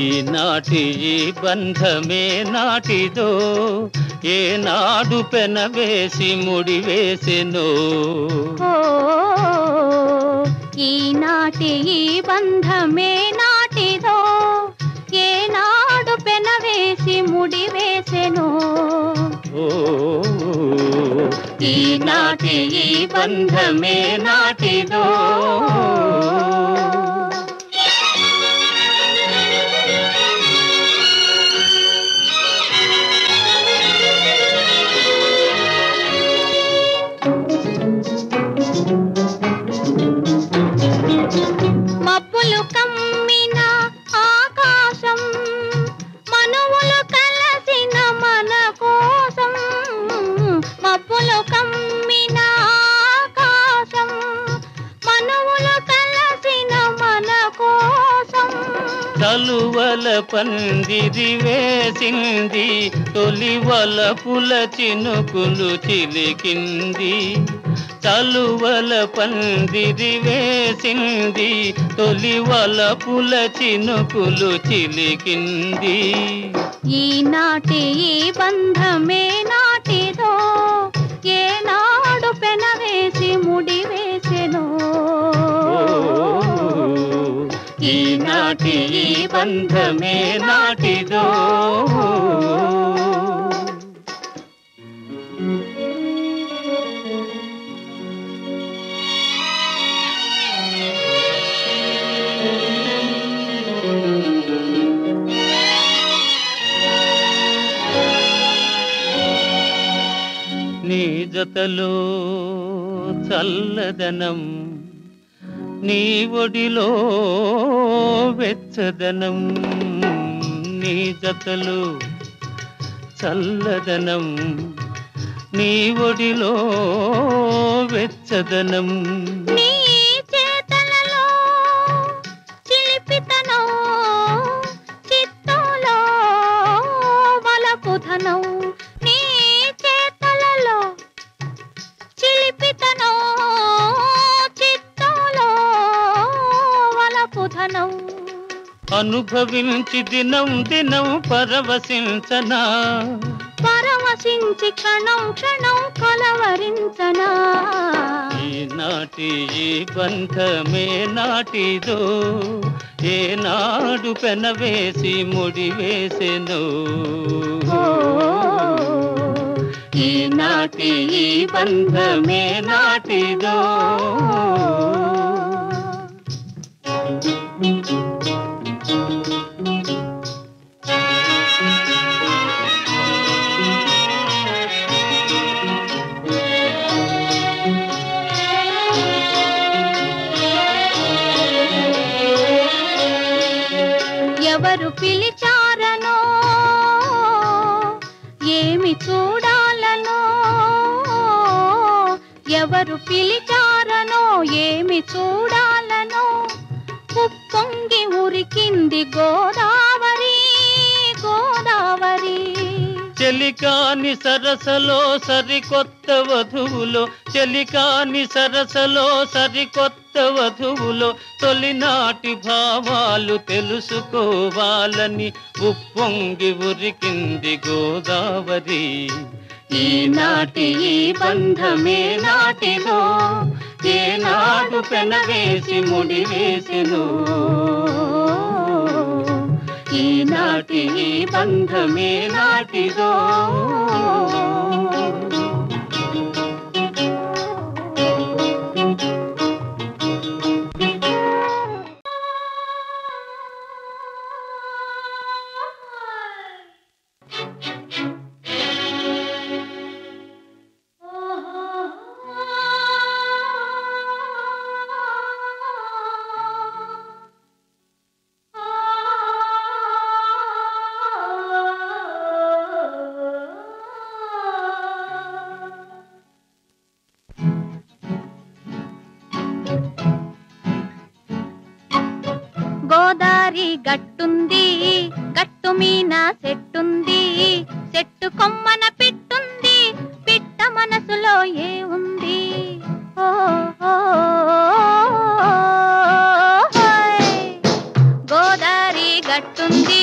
ఈనాటి ఈ బంధమే నాటిదో ఏనాడు పెనవేసి ముడివేసెనో. ఈనాటి ఈ బంధమే నాటిదో ఏనాడు పెనవేసి ముడివేసెనో. ఈనాటి ఈ బంధమే నాటిదో. మబ్బులు కమ్మిన ఆకాశం మనువులు కలసిన మన కోసం. మబ్బులు కమ్మిన ఆకాశం మనువులు కలసిన మన కోసం. తలువల పందిరి వేసింది తొలి వలపుల చినుకులు చిలికింది. తలువల పందిరి వేసింది తొలి వలపుల చినుకులు చిలికింది. ఈనాటి ఈ బంధమే నాటిదో ఏనాడు పెనవేసి ముడివేసెనో. ఈనాటి ఈ బంధమే నాటిదో. నీ జతలో చల్లదనం నీ ఒడిలో వెచ్చదనం. నీ జతలో చల్లదనం నీ ఒడిలో వెచ్చదనం. నీ చేతలలో చిలిపితనం చిత్తంలో వలపుధనం. నీ చేతలలో చిలిపితనం చిత్తంలో వలపుధనం. అనుభవించి దినం దినం పరవశించనా. పరవశించి క్షణం క్షణం కలవరించనా. ఈనాటి ఈ బంధమే నాటిదో ఏనాడు పెనవేసి ముడివేసెనో. ఈనాటి ఈ బంధమే నాటిదో. ఎవరు పిలిచారనో ఏమి చూడాలనో. ఎవరు పిలిచారనో ఏమి చూడాలనో. ఉప్పొంగి ఉరికింది గోదావరి గోదావరి. చెలికాని సరసలో సరికొత్త వధువులో చెలికాని సరసలో సరికొత్త వధువులో తొలినాటి భావాలు తెలుసుకోవాలని ఉప్పొంగి ఉరికింది గోదావరి. ఈనాటి ఈ బంధమే నాటిదో ఏనాడు పెనవేసి ముడివేసెనో. ఈనాటి ఈ బంధమే నాటిదో. గోదారి గట్టుంది గట్టు మీన చెట్టుంది చెట్టు కొమ్మన పిట్టుంది గట్టుంది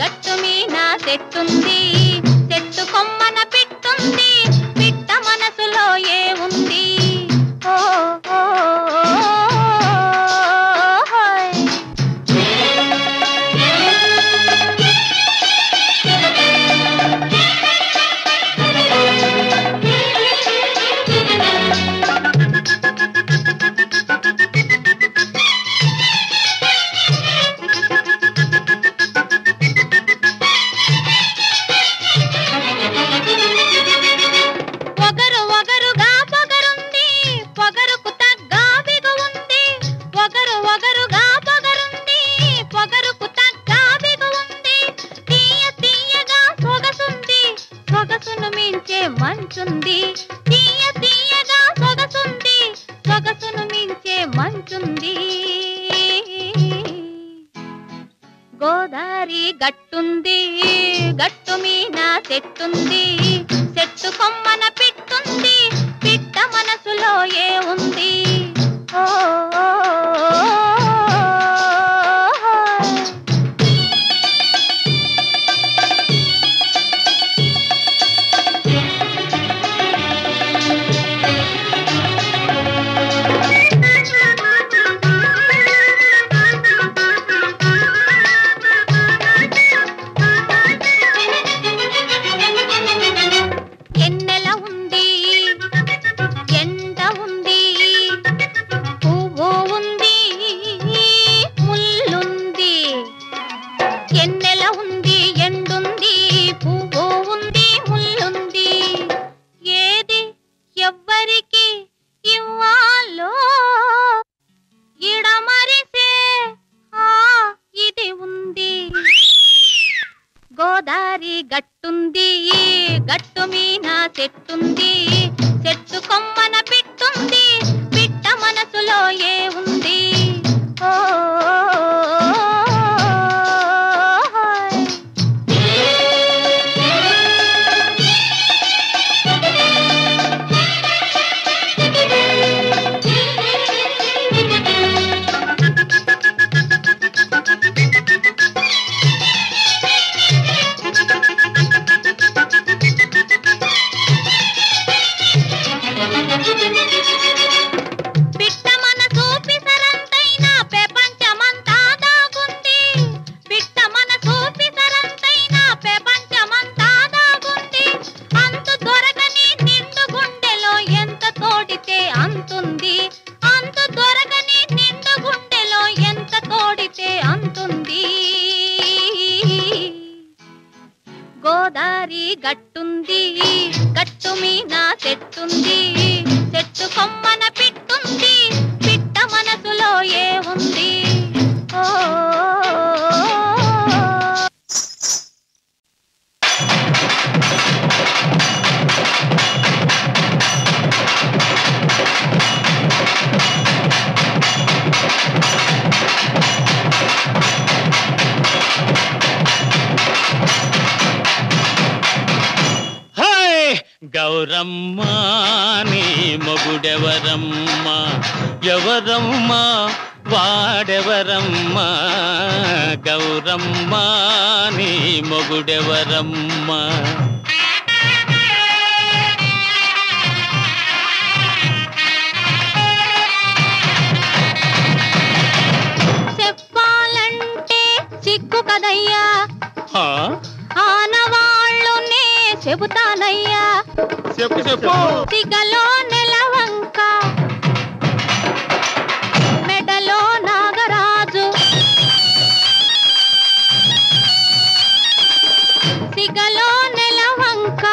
గట్టు మీన చెట్టుంది చెట్టు కొమ్మన పిట్టుంది పిట్ట మనసులో ఏముంది ఓ ఓ మంచుంది తీయ తీయగా సొగసుంది సొగసును మించే మంచుంది గోదారి గట్టుంది గట్టు మీన చెట్టుంది చెట్టు కొమ్మన పిట్టుంది పిట్ట మనసులో ఏముంది ఓ గోదారి గట్టుంది గట్టు మీన చెట్టుంది చెట్టు కొమ్మన పిట్టుంది పిట్ట మనసులో ఏముంది ఓ గోదారి గట్టుంది గట్టు మీన చెట్టుంది చెట్టు కొమ్మన పిట్టుంది పిట్ట మనసులో ఏముంది ఓ గౌరమ్మ నీ మొగుడెవరమ్మ ఎవరమ్మ వాడెవరమ్మ గౌరమ్మ నీ మొగుడెవరమ్మ చెప్పాలంటే చిక్కు కదయ్యా ఆనవాళ్ళునే చెబుతానయ్యా చెప్పు చెప్పు సిగలో నెలవంక మెడలో నాగరాజు సిగలో నెలవంక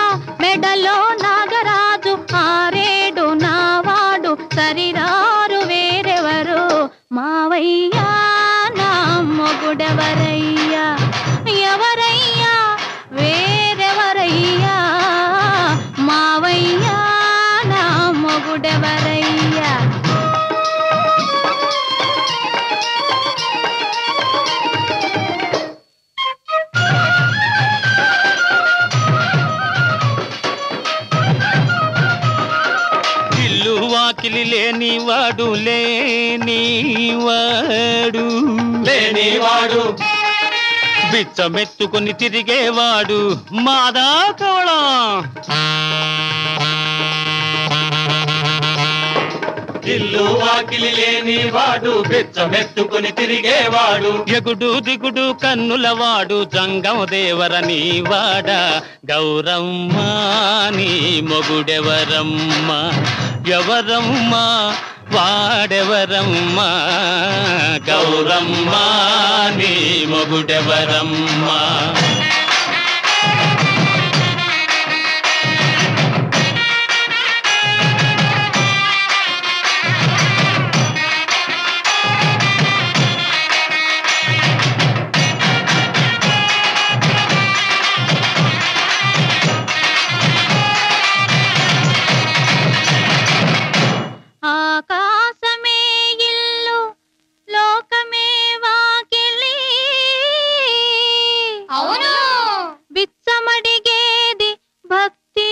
మెడలో నాగరాజు ఆరేడు నావాడు సరిరారు వేరెవరు మావయ్యా నా మొగుడెవరయ్యా ఎవరయ్యా వేరెవరయ్యా మావయ్యా నా మొగుడెవరయ్యా ఇల్లు వాకిలి లేనివాడు లేనివాడు లేనివాడు బిచ్చమెత్తుకొని తిరిగేవాడు మాదా కవళం. ఇల్లు వాకిలి లేని వాడు బిచ్చమెత్తుకుని తిరిగేవాడు. ఎగుడు దిగుడు కన్నులవాడు జంగం దేవరని వాడ. గౌరమ్మ నీ మొగుడెవరమ్మ, ఎవరమ్మ వాడెవరమ్మ. గౌరమ్మ నీ మొగుడెవరమ్మ. ఆకాశమే ఇల్లు లోకమే వాకిలి, అవును బిచ్చమడిగేది భక్తి,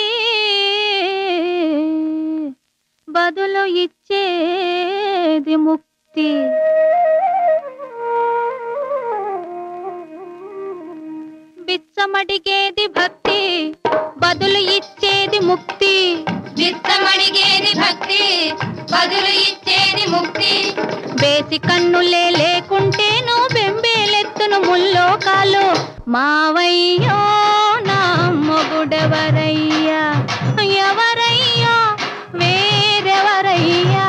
బదులు ఇచ్చేది ముక్తి. బిచ్చమడిగేది భక్తి, బదులు ఇచ్చేది ముక్తి. బిచ్చమడిగేది భక్తి, బదులు ఇచ్చేది ముక్తి. బేసి కన్నులే లేకుంటేను బెంబేలెత్తును ముల్లోకాలు. మావయ్యో నా మొగుడెవరయ్యా, ఎవరయ్యా వేరెవరయ్యా.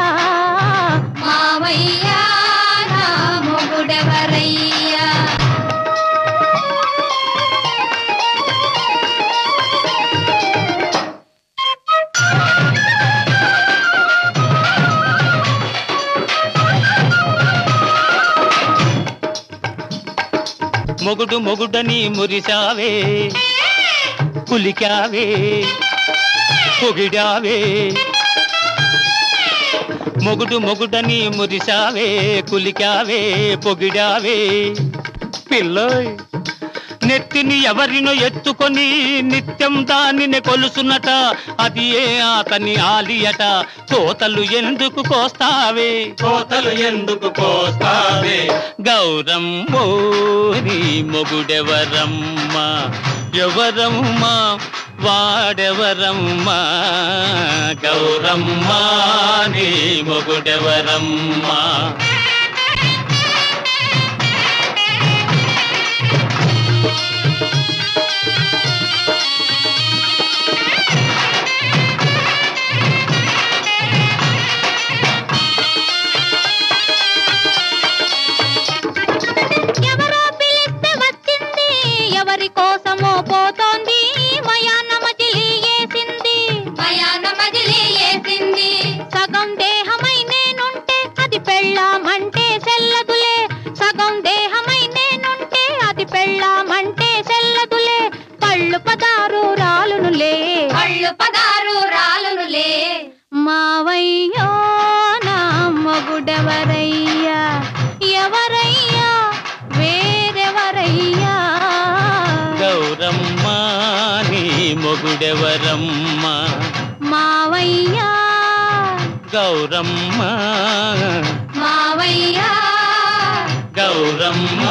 మావయ్యా నా మొగుడెవరయ్యా. మొగుడు మొగుడని మురిసావే, కులికావే, పొగిడావే. మొగుడు మొగుడని మురిసావే, కులికావే, పొగిడావే. పిల్లోయ్ నెత్తిని ఎవరినో ఎత్తుకొని నిత్యం దానిని కొలుసునట. అది ఏ అతని ఆలియట. కోతలు ఎందుకు కోస్తావే, కోతలు ఎందుకు కోస్తావే. గౌరమ్మో నీ మొగుడెవరమ్మ, ఎవరమ్మ వాడెవరమ్మ. గౌరమ్మ నీ మొగుడెవరమ్మ. ఎవరో పిలిస్తే వచ్చింది, ఎవరి కోసమో పోతోంది. మయాన మజిలీ వేసింది, మయాన మజిలీ వేసింది. సగం దేహమై నేనుంటే అది పెళ్ళామంటే సెల్లదులే. సగం దేహమై నేనుంటే అది పెళ్ళామంటే సెల్లదులే. పళ్ళు పదారు రాలునులే, కళ్ళు పదారు రాలునులే. మావయ్యో నా మొగుడెవరయ్యా, ఎవరయ్యా వేరెవరయ్యా. గౌరమ్మ నీ మొగుడెవరమ్మ, మావయ్యా గౌరమ్మ మావయ్యా గౌరమ్మ.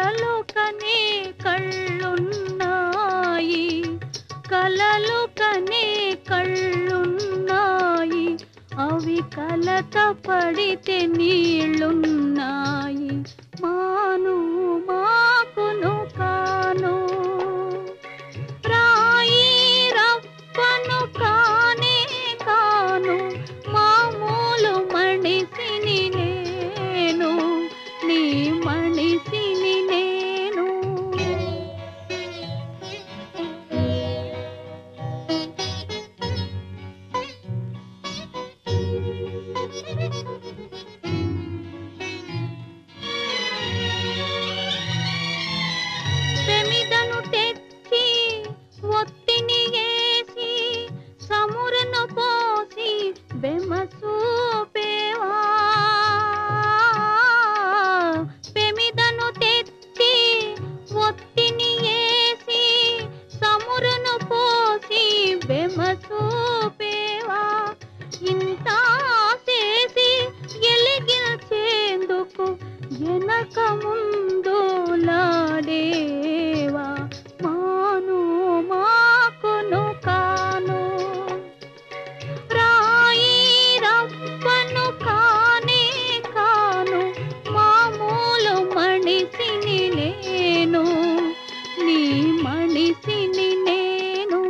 కలలు కనే కళ్ళున్నాయి, కలలు కనే కళ్ళున్నాయి, అవి కలత పడితే నీళ్ళున్నాయి. మాను మాకును కాను రాయి రప్పను కానే కాను, మామూలు మనిషిని నేను, నీ మనిషిని నేను. ప్రమిదను తెచ్చి ఒత్తిని వేసి సమురను పోసి బెమసూపేవా, ప్రమిదను తెచ్చి ఒత్తిని వేసి సమురను పోసి బెమసూపేవా, ఇంత చేసి ఎలిగించేందుకు వెనక ముందు లాడేవా. మాను మాకును కాను రాయి రప్పను కానే కాను, మామూలు మనిషిని నేను, నీ మనిషిని నేను.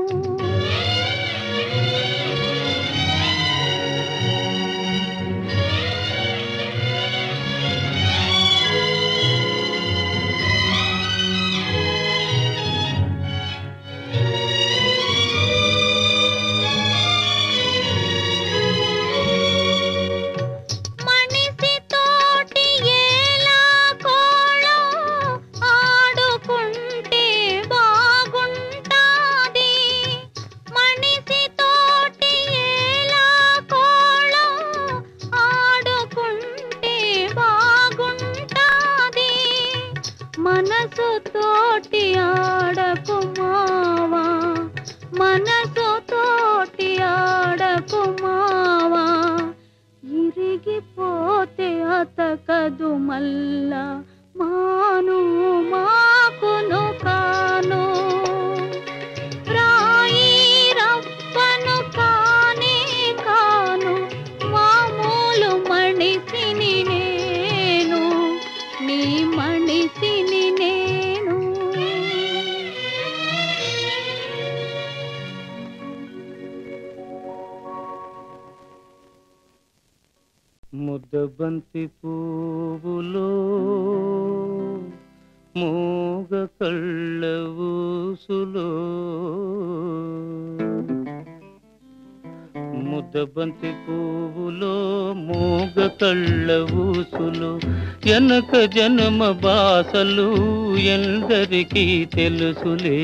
మనిషి తోటి ఎలా కోళం ఆడుకుంటే బాగుంటాది, మనిషి తోటి ఎలా కోళం ఆడుకుంటే బాగుంటాది, మనసు తోటి ఆడకు మావా, మనసు తోటి ఆడకు మావా, ఇరిగిపోతే అతకదు మల్లా. మాను మాకును కాను రాయి రప్పను కానే కాను, మామూలు మనిషిని నేను, నీ మనిషిని నేను. ముద్దబంతి పువ్వులో మూగ కళ్ళ ఊసులో, ముద్దబంతి పువ్వులో మూగ కళ్ళ ఊసులు, ఎనక జన్మ బాసలు ఎందరికీ తెలుసులే.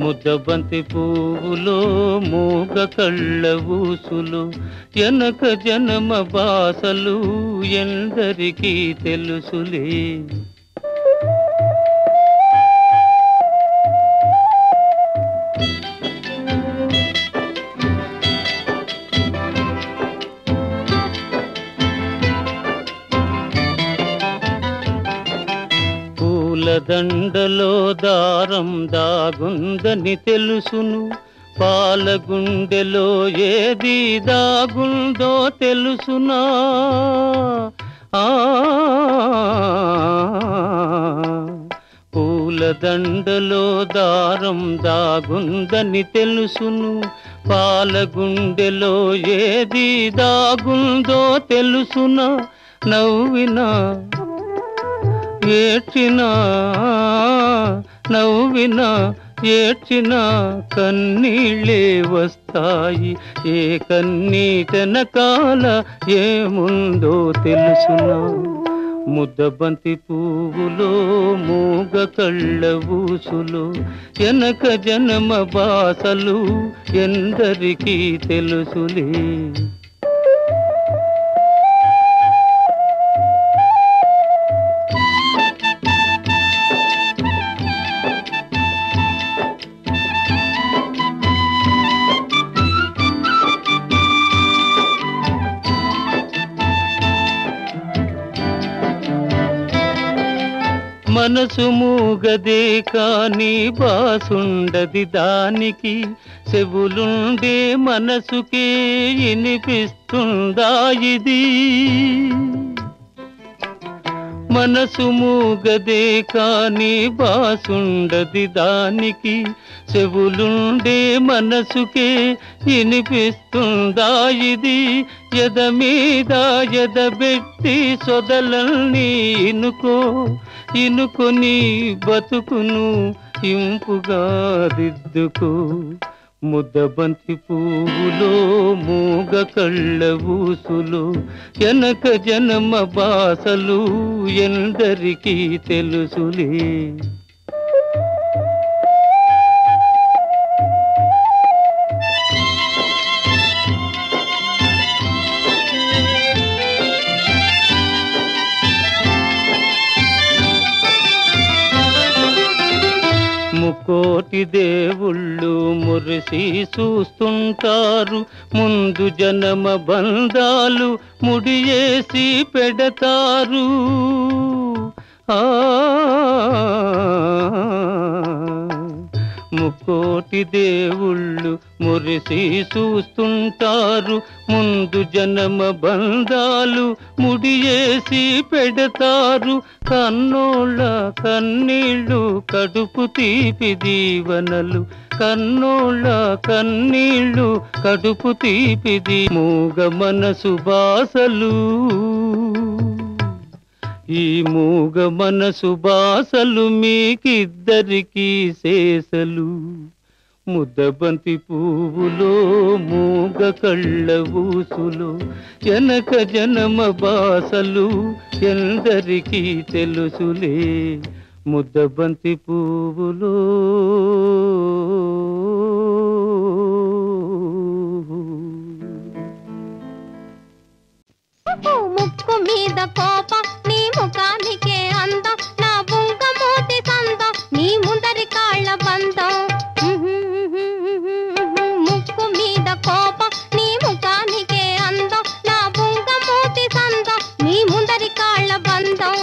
ముద్దబంతి పువ్వులో మూగ కళ్ళ ఊసులు, ఎనక జన్మ బాసలు ఎందరికీ తెలుసులే. పూలదండలో దారం దాగుందని తెలుసును, పాలగుండెలో ఏది దాగుందో తెలుసునా. పూలదండలో దారం దాగుందని తెలుసును, పాలగుండెలో ఏది దాగుందో తెలుసునా. నవ్వినా ఏడ్చినా, నవ్వినా ఏడ్చినా కన్నీళ్ళే వస్తాయి, ఏ కన్నీటెనకాల ఏముందో తెలుసునా. ముద్దబంతి పువ్వులో మూగ కళ్ళ ఊసులు, ఎనక జన్మ బాసలు ఎందరికీ తెలుసులే. మనసు మూగదే కాని బాసుండది దానికి, చెవులుండే మనసుకే వినిపిస్తుందా ఇది? మనసు మూగదే కాని బాసుండది దానికి, చెవులుండే మనసుకే వినిపిస్తుందా ఇది? ఎద మీద ఎదబెట్టి సొదలల్ని ఇనుకొని బతుకును ఇంపుగా దిద్దుకో. ముద్దబంతి పువ్వులో మూగ కళ్ళ ఊసులు, వెనక జన్మ బాసలు ఎందరికీ తెలుసులే. ముకోటి దేవుళ్ళు మురిసి చూస్తుంటారు, ముందు జన్మ బంధాలు ముడియేసి పెడతారు. ముకోటి దేవుళ్ళు మురిసి చూస్తుంటారు, ముందు జన్మ బంధాలు ముడియేసి పెడతారు. కన్నోళ్ళ కన్నీళ్ళు కడుపు తీపి దీవనలు, కన్నోళ్ళ కన్నీళ్ళు కడుపు తీపిది మూగ మనసు బాసలు. ఈ మూగ మనసు బాసలు మీకిద్దరికీ శేషలు. ముద్దబంతి పువ్వులో మూగ కళ్ళ ఊసులు, వెనక జన్మ బాసలు ఎందరికీ తెలుసులే. ముద్దబంతి పువ్వులో ముక్కు మీద కోపం, నీ ముఖానికే అందం, నా బుంగ మూతి సందం, నీ ముందరి కాళ్ళ బంధం. ముక్కు మీద కోపం, నీ ముఖానికే అందం, నా బుంగ మూతి సందం, నీ ముందరి కాళ్ళ బంధం.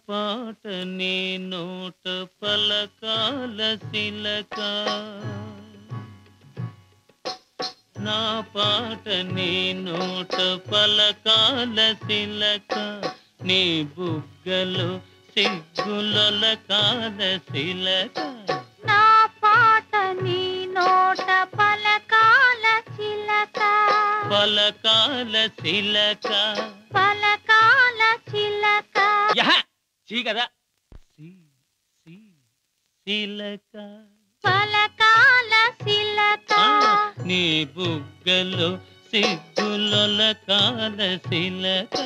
పాట నీ నోట పలకాల శిలక నా పాట నీ నోట పలకాల శిలక నీ బుగ్గలు సిగ్గులొలకాల శిలక నా పాట నీ నోట పలకాల చిలక పలకాల శిలక పలకాల చిలక చీ కదా శిలక పలకాల శిలక నీ బుగ్గలు సిగ్గులొలకాల శిలక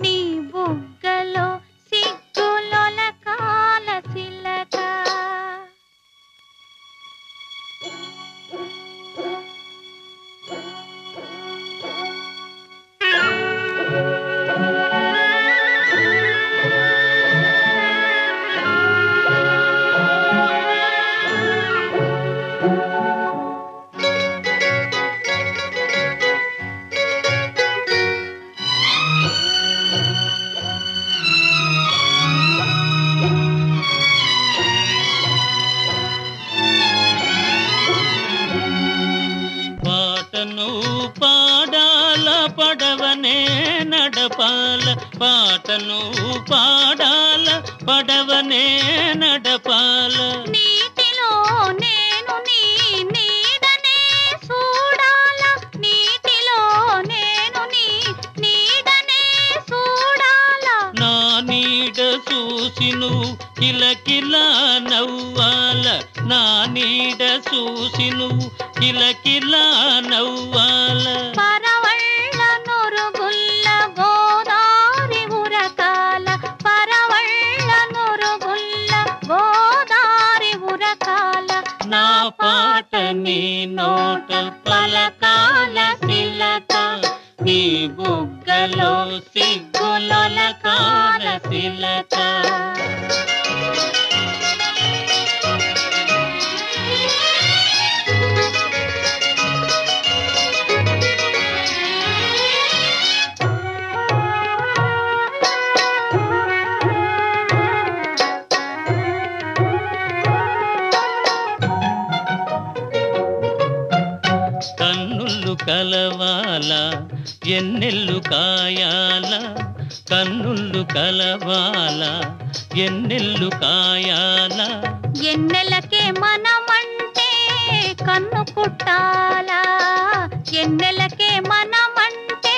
నీ బుగ్గలో సిగ్గులొలకాల శిలక పాటను పాడాల పడవనే నడపాల పాటను పాడాల పడవనే నడపాల నీటిలో నేను నీ నీడనే చూడాల నీటిలో నేను నీ నీడనే చూడాల నా నీడ చూసి నువ్వు కిలకిలా నవ్వాల నా నీడ చూసి నువ్వు కిలకిలా నవ్వాల పరవళ్ళ నురుగుల్ల గోదారి ఉరకాల పరవళ్ళ నురుగుల్ల గోదారి ఉరకాల నా పాట నీ నోట పలకాల శిలక నీ బుగ్గలో సిగ్గులొలకాల శిలక కన్నులు కలవాల ఎన్నెల్లు కాయాల కన్నులు కలవాల ఎన్నెల్లు కాయాల ఎన్నెలకే మనమంటే కన్ను కుట్టాలా ఎన్నెలకే మనమంటే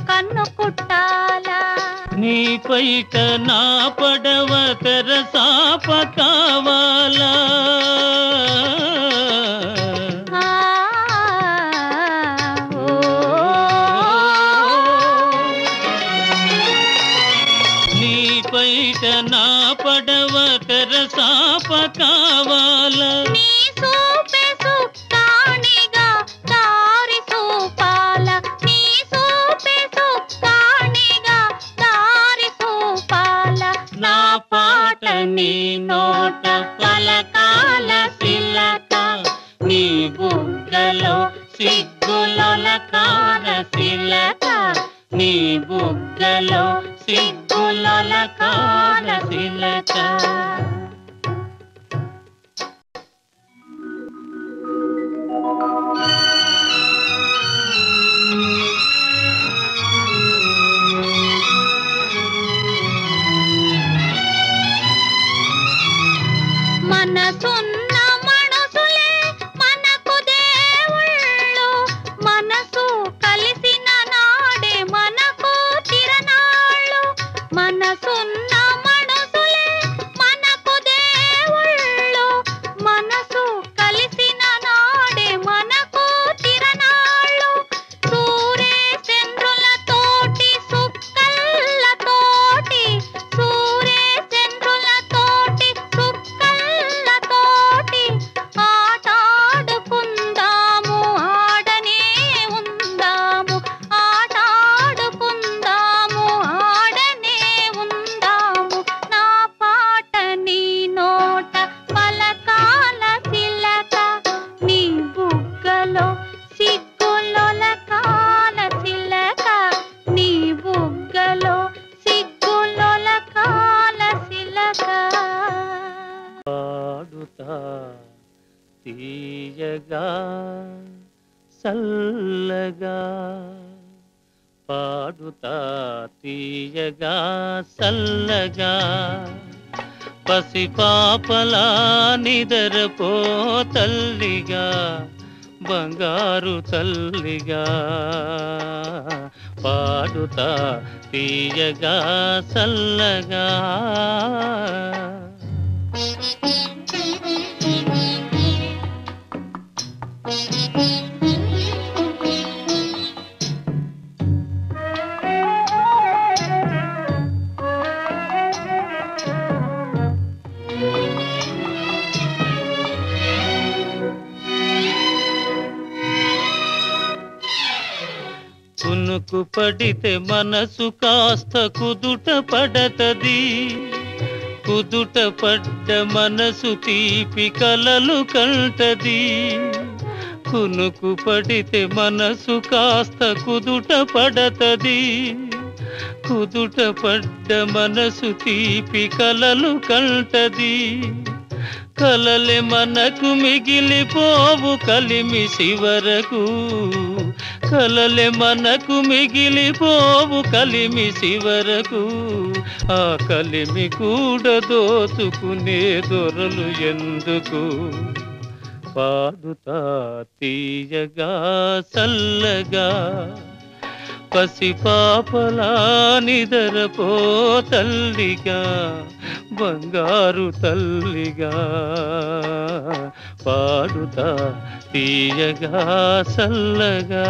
కన్ను కుట్టాలా నీ పైట నా పడవ తెరసాప కావాలా నీ పైట నా పడవ తెరసాప కావాలా నీ సూపే సుక్కాణిగా దారి చూపాల నీ సూపే సుక్కాణిగా దారి చూపాల నా పాట నీ నోట పలకాల శిలక నీ బుగ్గలో సిగ్గులొలకాల శిలక నీ బుగ్గలో సిగ్గులొలకాల శిలక మనసున్న మనసులే మనకు దేవుళ్ళు మనసు కలిసిన నాడే మనకు తిరణాళ్ళు మనసున్న మనసులే మనకు సల్లగా పాడుతా తీయగా సల్లగా పసిపాపలా నిదరపో తల్లిగా బంగారు తల్లిగా పాడుతా తీయగా సల్లగా కునుకు పడితే మనసు కాస్త కుదుట పడతది కుదుట పడ్డ మనసు తీపి కలలు కంటది కునుకు పడితే మనసు కాస్త కుదుట పడతది కుదుట పడ్డ మనసు తీపి కలలు కంటది కలలే మనకు మిగిలిపోవు కలిమి శివరకు కలలే మనకు మిగిలిపోవు కలిమి శివరకు ఆ కలిమి కూడా దోచుకునే దొరలు ఎందుకు పాడుతా తీయగా సల్లగా పసిపాపలా నిదరపో తల్లిగా బంగారు తల్లిగా పాడుతా తీయగా సల్లగా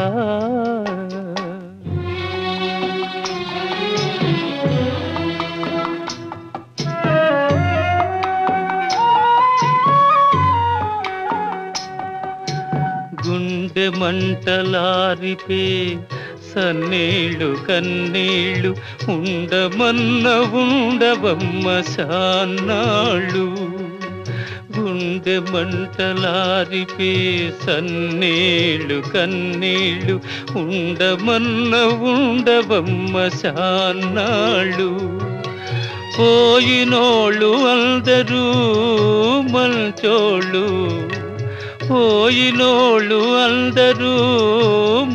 గుండె మంటలారిపే సన్నీళ్ళు కన్నీళ్ళు ఉండమన్న ఉండవమ్మ సాన్నాళ్ళు గుండె మంటలారిపే సన్నీళ్ళు కన్నీళ్ళు ఉండమన్న ఉండవమ్మ సాన్నాళ్ళు పోయినోళ్ళు అందరూ మంచోళ్ళు పోయినోళ్ళు అందరూ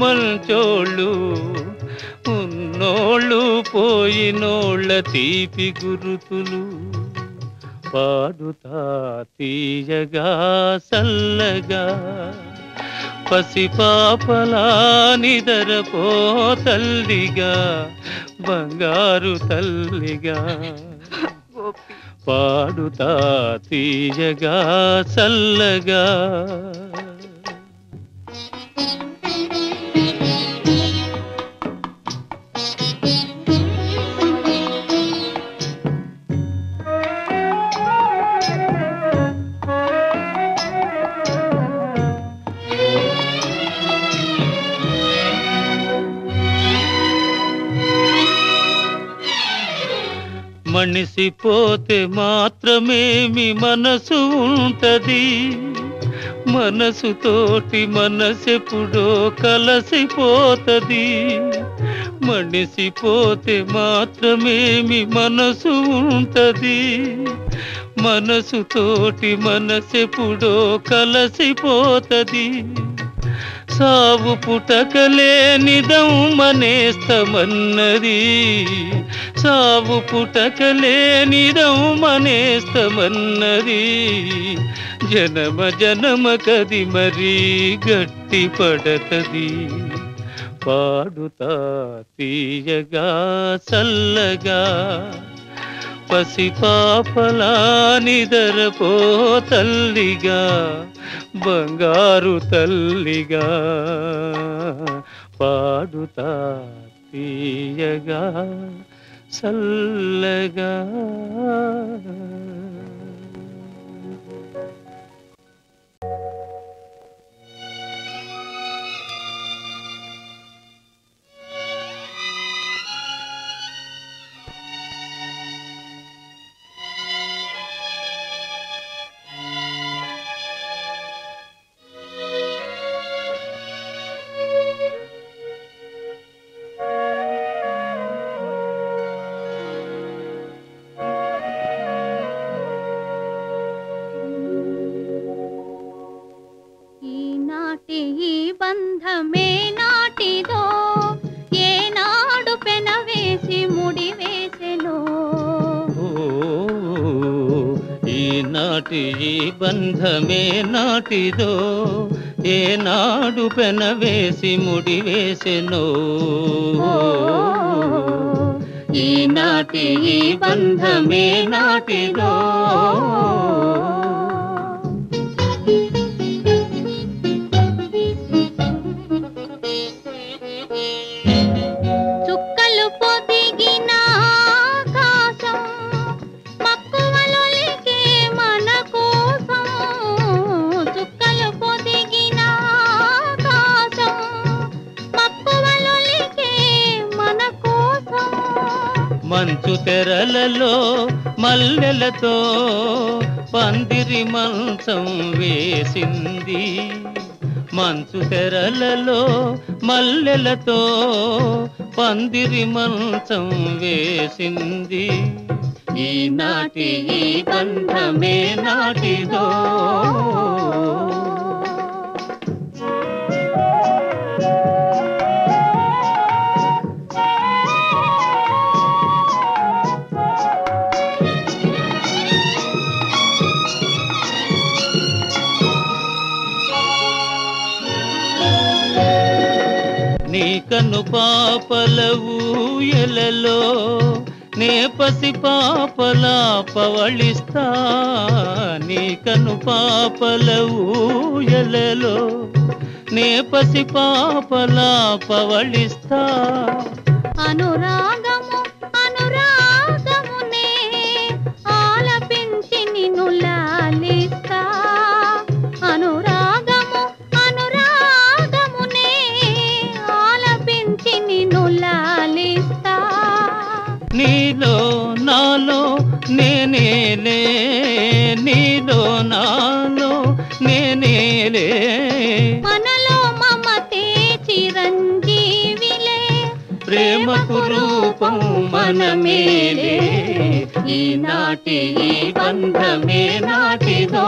మంచోళ్ళు ఉన్నోళ్ళు పోయినోళ్ళ తీపి గురుతులు పాడుతా తీయగా సల్లగా పసిపాపలా నిదరపో తల్లిగా బంగారు తల్లిగా పాడుతా తీయగా సల్లగా మనిసిపోతే మాత్రమేమి మనసు ఉంటది మనసుతోటి మనసెప్పుడో కలసిపోతది మనిసిపోతే మాత్రమేమి మనసు ఉంటది మనసుతోటి మనసెప్పుడో కలసిపోతది సావు పుటకలేనిదం మనేస్తమన్నది సావు పుటకలేనిదం మనేస్తమన్నది జనమ జనమ కది మరీ గట్టి పడతది పాడుతా తీయగా సల్లగా పసిపాపలా నిదరపో తల్లిగా బంగారు తల్లిగా పాడుతా తీయగా సల్లగా ఈనాటి ఈ బంధమే నాటిదో ఏనాడు పెనవేసి ముడివేసెనో ఈనాటి ఈ బంధమే నాటిదో చుక్కలు పొదిగిన ఆకాశం మక్కువలొలికే మన కోసం చుక్కలు పొదిగిన ఆకాశం మక్కువలొలికే మన కోసం మంచు తెరలలో మల్లెలతో పందిరి మంచం వేసింది మంచు తెరలలో మల్లెలతో పందిరి మంచం వేసింది ఈనాటి ఈ బంధమే నాటిదో నీ కను పాపల ఊయలలో నే పసి పాపలా పవళిస్తా నీ కను పాపల ఊయలలో నే పసి పాపలా పవళిస్తా అనురాగము అనురాగమునే ఆలపించి నిన్ను లాలిస్తా అనురాగము అనురాగమునే ఆలపించి నిన్ను లాలిస్తా నీలో నాలో నేనేలే నీలో నాలో నేనేలే మనలో మమతే చిరంజీవిలే ప్రేమకు రూపం మనమేలే ఈనాటి ఈ బంధమే నాటిదో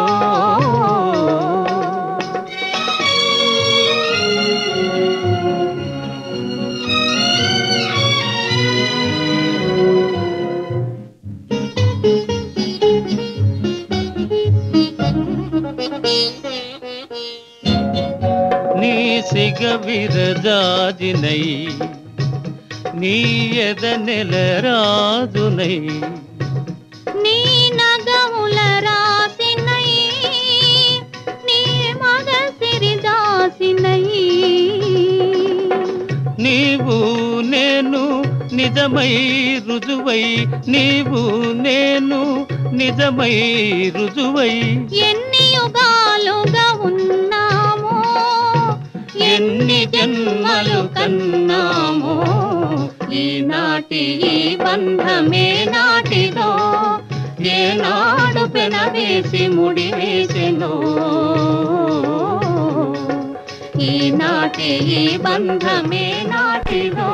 నీ సిగ విరజాజినై నీ ఎద నెల రాజునై నీ నగముల రాసినై నీ మగ సిరిదాసినై నీవు నేను నిజమై రుజువై నీవు నేను నిజమై రుజువై ఎన్ని యుగాలుగా ఉన్నామో ఎన్ని జన్మలు కన్నామో ఈనాటి ఈ బంధమే నాటిదో ఏనాడు పెనవేసి ముడివేసెనో ఈనాటి ఈ బంధమే నాటిదో